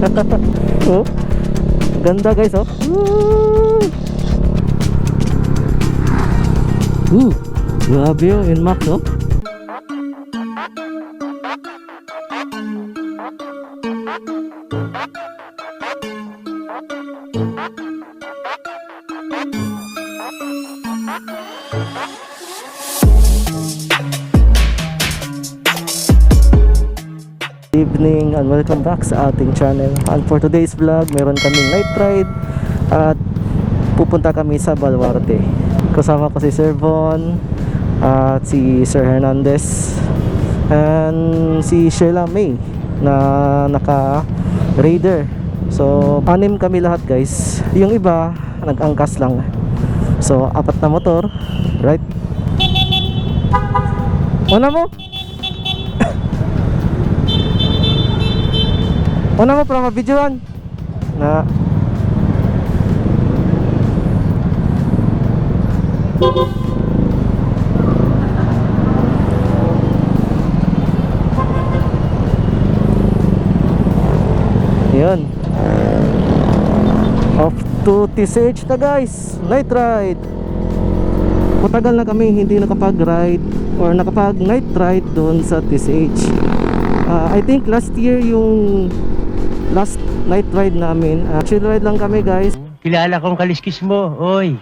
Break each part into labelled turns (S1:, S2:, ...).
S1: Oh, ganda guys, oh. Grabe yung Inmax, oh. Evening and welcome back sa ating channel. And for today's vlog, meron kaming night ride at pupunta kami sa Baluarte. Kasama ko si Sir Von at si Sir Hernandez and si Sheila May na naka-raider. So, 6 kami lahat guys. Yung iba, nag-angkas lang. So, 4 na motor, right? Una mo? Una mo para mabidyoan na yun, off to TCH na guys, night ride. Matagal na kami hindi nakapag-ride or nakapag-night ride doon sa TCH. I think last year yung last night ride namin. Chill ride lang kami guys.
S2: Kilala kong kaliskis mo, oy.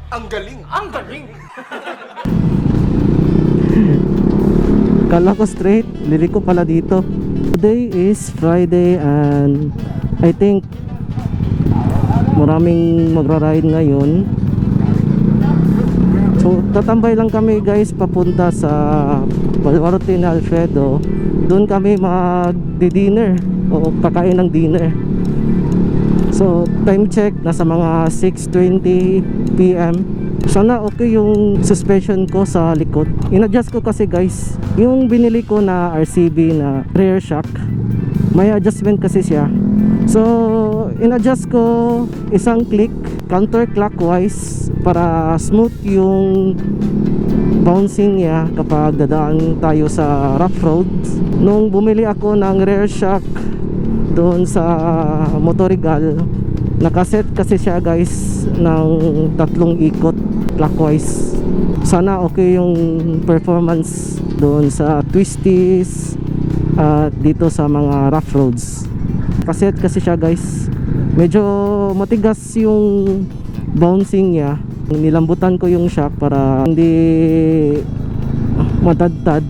S3: Ang galing! Ang galing!
S1: Kala ko straight, liliko pala dito. Today is Friday and I think maraming magra-ride ngayon. So tatambay lang kami guys papunta sa Baluarte na Alfredo. Doon kami mag-dinner o kakain ng dinner. So time check, nasa mga 6:20 PM. Sana okay yung suspension ko sa likod. In-adjust ko kasi guys, yung binili ko na RCB na rear shock, may adjustment kasi siya. So in-adjust ko isang click counterclockwise para smooth yung bouncing niya kapag dadaan tayo sa rough roads. Nung bumili ako ng rear shock doon sa Motorigal, nakaset kasi siya guys ng 3 ikot clockwise. Sana okay yung performance doon sa twisties at dito sa mga rough roads. Kaset kasi siya guys, medyo matigas yung bouncing niya. Nilambutan ko yung shock para hindi matadtad.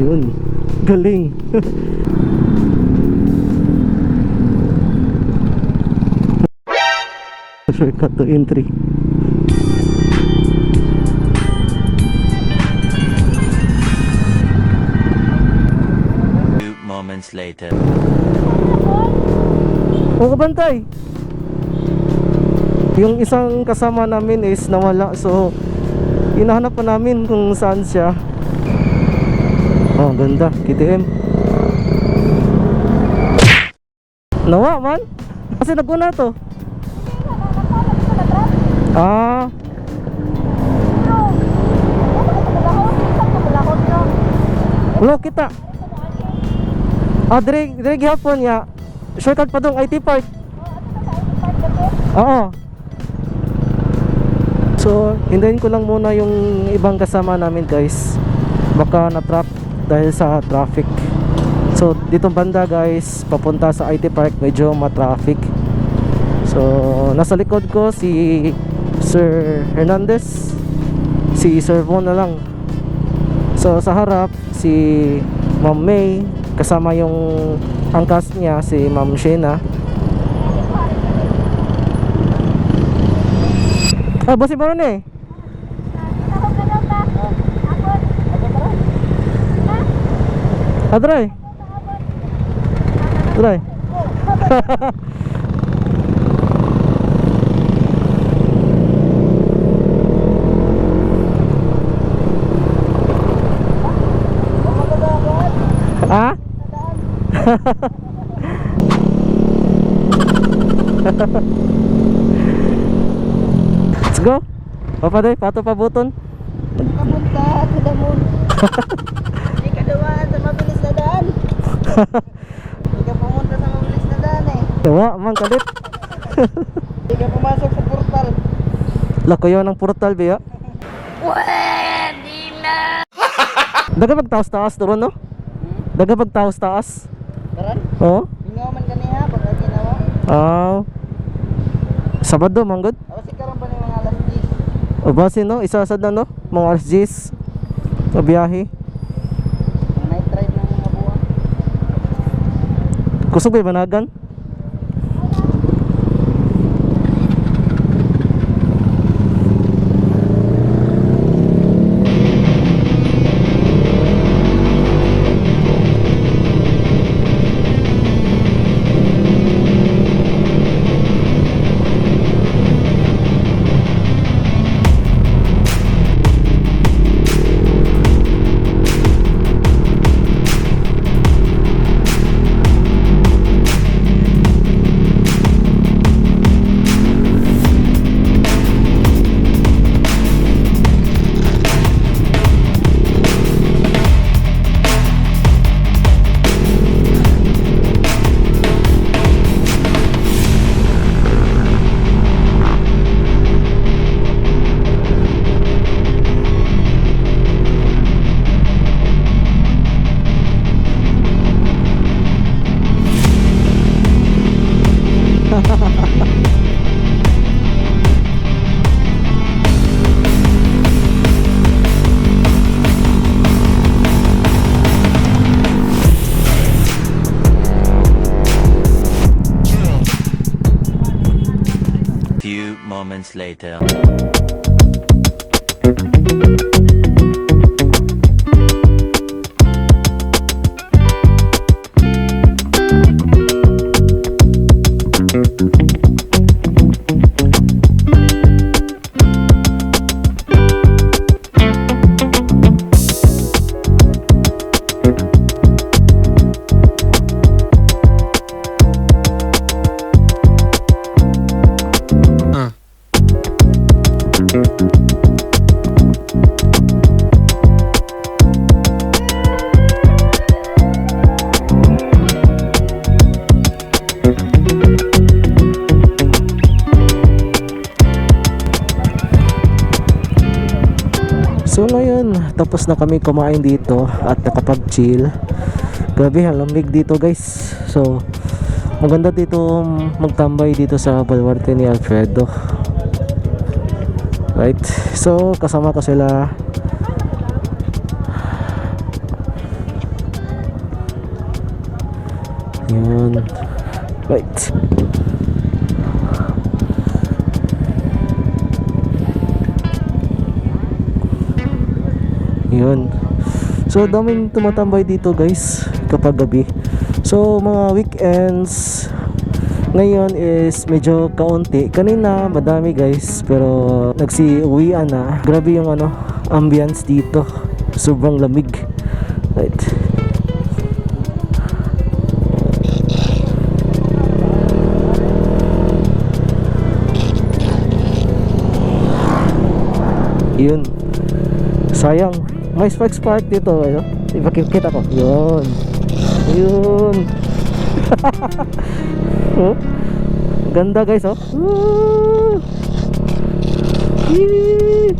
S1: Yun, galing. Shortcut to entry.
S2: Few moments later.
S1: O kabantay. Yung isang kasama namin is nawala, so hinahanap pa namin kung saan siya. Oh, ganda, KTM. Nawa man. Kasi naguna to. Ah. Wala kita. Dire gihapon ya. Shortcut pa dong IT Park. Oo. So, hintayin ko lang muna yung ibang kasama namin guys. Baka na-trap dahil sa traffic. So dito banda guys, papunta sa IT Park, medyo ma-traffic. So nasa likod ko si Sir Hernandez, si Sir Von na lang. So sa harap si Ma'am May, kasama yung angkas niya si Ma'am Sheena. Bossy mo rin eh. Adray. Adray. Ha? Let's go. Papaday, pato pabuton.
S4: Kapunta sa damon. Hindi ka dumaan sa mabilis na daan. Hindi ka pumunta sa mabilis na daan eh.
S1: Tawa, mang kalit.
S4: Hindi ka pumasok sa portal.
S1: Lako yun ang portal, biya.
S4: Pwede na!
S1: Daga magtaos-taas doon, no? Daga magtaos-taas.
S4: Karan?
S1: Oo.
S4: Bingaw man kaniha pag ginawa.
S1: Sabado, manggod.
S4: Tapos ikaroon pa ni mga alas 10.
S1: O base, no? Isasad na, no? Mga alas 10. O biyahe.
S4: Ang night ride ng mga buwan.
S1: Kusog ba banagan?
S2: Few moments later.
S1: So ngayon, tapos na kami kumain dito at nakapag-chill. Grabe, ang lamig dito guys. So, maganda dito magtambay dito sa Baluarte ni Alfredo. Right? So, kasama ko sila. Yun. Right. Yun. So daming tumatambay dito guys kapag gabi. So mga weekends ngayon is medyo kaunti. Kanina madami guys, pero nagsi-uwian na. Grabe yung ambience dito. Sobrang lamig. Right. Yun. Sayang. May Sparks Park dito, ipakikita ko. Yun. Yun. Oh, ganda guys, oh. Yee.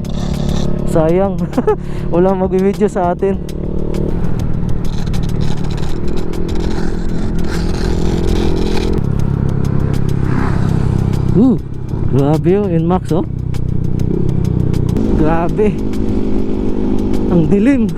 S1: Sayang. Wala mag-video sa atin. Grabe yung Inmax, oh. Grabe. Ang dilim.